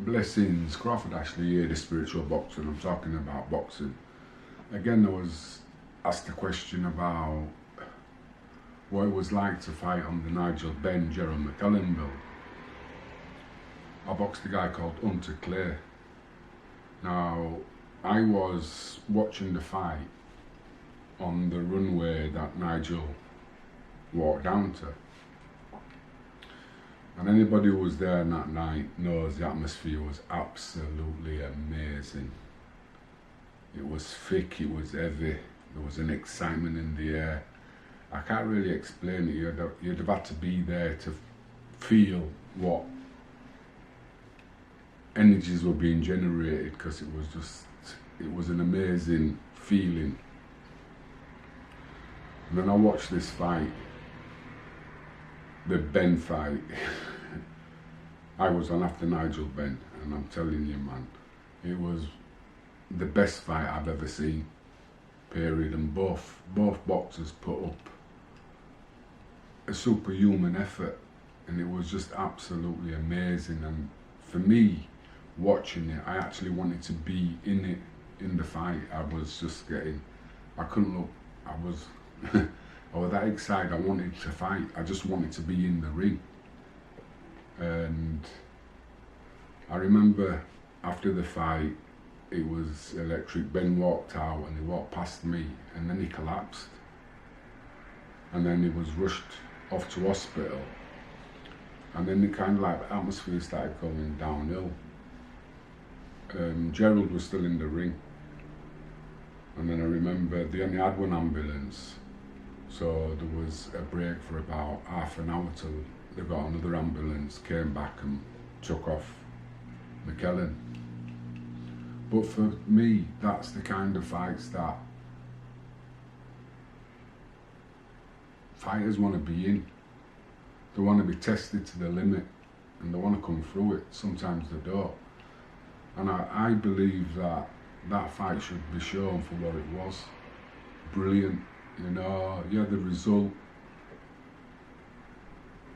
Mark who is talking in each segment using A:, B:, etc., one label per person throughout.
A: Blessings. Crawford Ashley here, the spiritual boxer, and I'm talking about boxing. Again, I was asked a question about what it was like to fight on the Benn McClellan bill. I boxed a guy called Clay. Now, I was watching the fight on the runway that Nigel walked down to. And anybody who was there that night knows the atmosphere was absolutely amazing. It was thick, it was heavy, there was an excitement in the air. I can't really explain it, you'd have had to be there to feel what energies were being generated, because it was an amazing feeling. And then I watched this fight, the Benn fight. I was on after Nigel Benn, and I'm telling you, man, it was the best fight I've ever seen, period. And both boxers put up a superhuman effort, and it was just absolutely amazing. And for me, watching it, I actually wanted to be in it, in the fight. I couldn't look, I was that excited. I wanted to fight. I just wanted to be in the ring. And I remember after the fight, it was electric. Benn walked out and he walked past me, and then he collapsed. And then he was rushed off to hospital. And then the kind of like atmosphere started going downhill. Gerald was still in the ring. And then I remember they only had one ambulance. So there was a break for about half an hour till they got another ambulance, came back and took off McClellan. But for me, that's the kind of fights that fighters want to be in. They want to be tested to the limit, and they want to come through it. Sometimes they don't. And I believe that that fight should be shown for what it was. Brilliant. You know, yeah, the result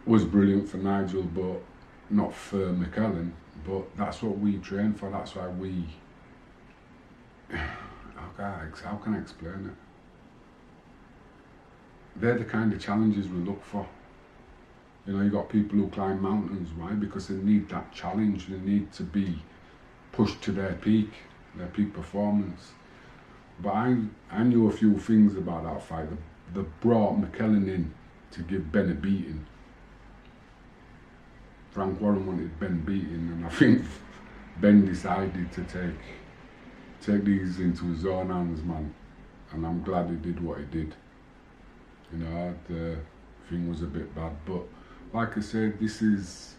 A: was brilliant for Nigel, but not for McClellan. But that's what we train for. That's why we. How can I explain it? They're the kind of challenges we look for. You know, you got people who climb mountains. Why? Because they need that challenge. They need to be pushed to their peak performance. But I knew a few things about that fight. They brought McClellan in to give Benn a beating. Frank Warren wanted Benn beaten, and I think Benn decided to take these into his own hands, man. And I'm glad he did what he did. You know, the thing was a bit bad, but like I said, this is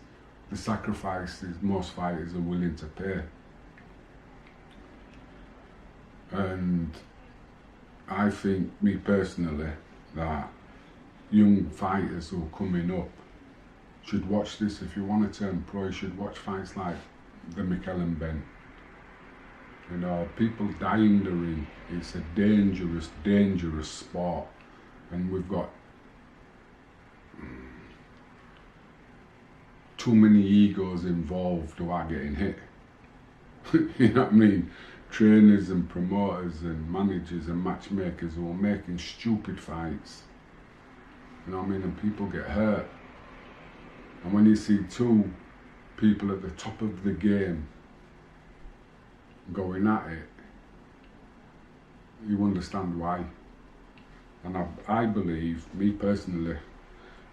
A: the sacrifices most fighters are willing to pay. And I think, me personally, that young fighters who are coming up should watch this. If you want to turn pro, you should watch fights like the McClellan Benn. You know, people die in the ring. It's a dangerous, dangerous sport. And we've got too many egos involved who are getting hit. You know what I mean? Trainers and promoters and managers and matchmakers who are making stupid fights. You know what I mean? And people get hurt. And when you see two people at the top of the game going at it, you understand why. And I believe, me personally,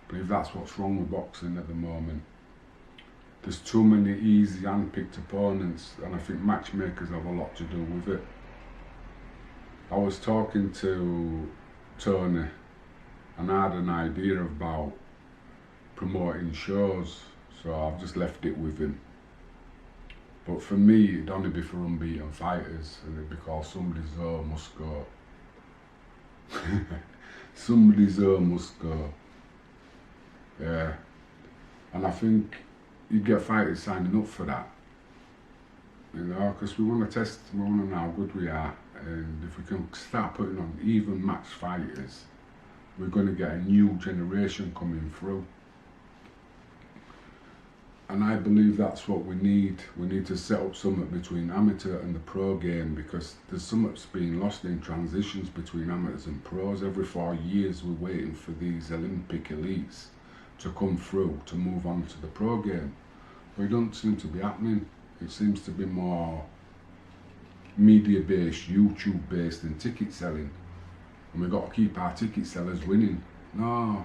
A: believe that's what's wrong with boxing at the moment. There's too many easy hand-picked opponents, and I think matchmakers have a lot to do with it. I was talking to Tony, and I had an idea about promoting shows, so I've just left it with him. But for me, it'd only be for unbeaten fighters, and it'd be called Somebody's Zone Must Go. Somebody's Zone Must Go. Yeah. And I think you'd get fighters signing up for that. You know, because we want to test, we want to know how good we are. And if we can start putting on even match fighters, we're going to get a new generation coming through. And I believe that's what we need. We need to set up something between amateur and the pro game, because there's something that's being lost in transitions between amateurs and pros. Every 4 years we're waiting for these Olympic elites to come through to move on to the pro game. But it doesn't seem to be happening. It seems to be more media-based, YouTube-based and ticket selling. And we've got to keep our ticket sellers winning. No.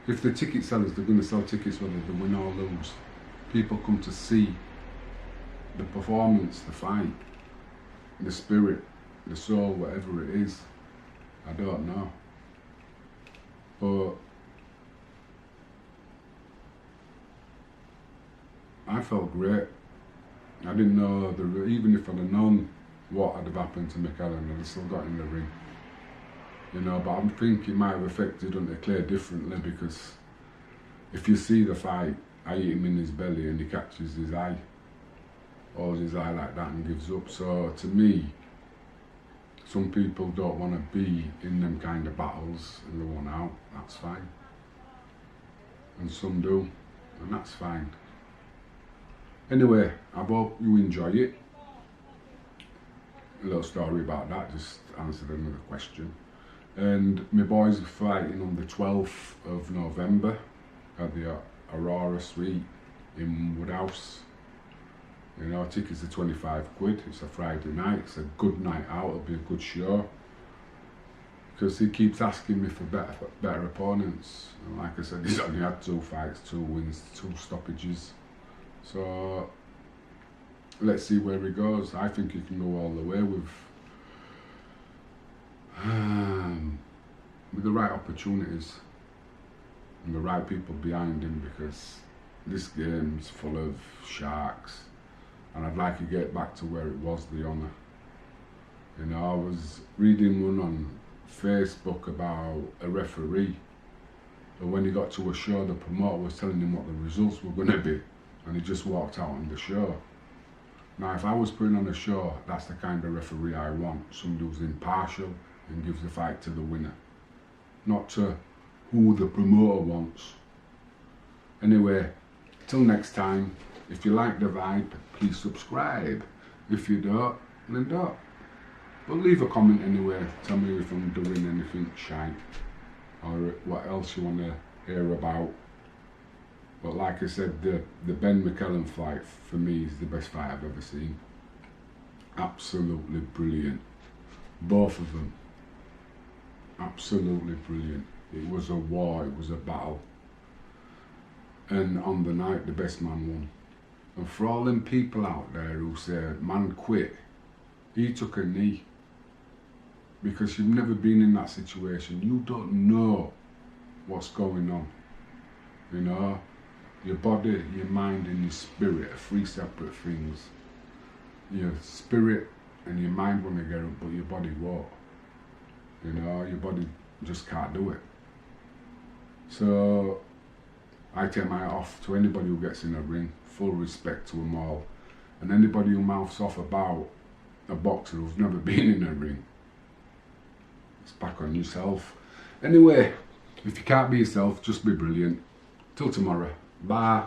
A: If the ticket sellers, they're going to sell tickets whether they win or lose. People come to see the performance, the fight, the spirit, the soul, whatever it is. I don't know. But I felt great. I didn't know, even if I'd have known what had happened to McClellan, I'd have still got in the ring. You know, but I think it might have affected Hunter Clay differently, because if you see the fight, I hit him in his belly and he catches his eye, holds his eye like that and gives up. So to me, some people don't want to be in them kind of battles and they want out. That's fine. And some do, and that's fine. Anyway, I hope you enjoy it. A little story about that, just answered another question. And my boys are fighting on the 12th of November at the Aurora Suite in Woodhouse. You know, tickets are 25 quid. It's a Friday night. It's a good night out. It'll be a good show. Because he keeps asking me for better opponents. And like I said, he's only had 2 fights, 2 wins, 2 stoppages. So let's see where he goes. I think he can go all the way with the right opportunities and the right people behind him, because this game's full of sharks and I'd like to get back to where it was, the honour. You know, I was reading one on Facebook about a referee, and when he got to a show, the promoter was telling him what the results were going to be, and he just walked out on the show. Now, if I was putting on a show, that's the kind of referee I want. Somebody who's impartial and gives the fight to the winner, not to who the promoter wants. Anyway, till next time, if you like the vibe, please subscribe. If you don't, then don't. But leave a comment anyway. Tell me if I'm doing anything shite or what else you want to hear about. But like I said, the Benn McClellan fight for me is the best fight I've ever seen. Absolutely brilliant. Both of them. Absolutely brilliant. It was a war, it was a battle. And on the night, the best man won. And for all them people out there who say, man quit, he took a knee. Because you've never been in that situation. You don't know what's going on. You know? Your body, your mind and your spirit are 3 separate things. Your spirit and your mind want to get up, but your body won't. You know, your body just can't do it. So I take my hat off to anybody who gets in a ring. Full respect to them all. And anybody who mouths off about a boxer who's never been in a ring, it's back on yourself. Anyway, if you can't be yourself, just be brilliant. Till tomorrow. Bye.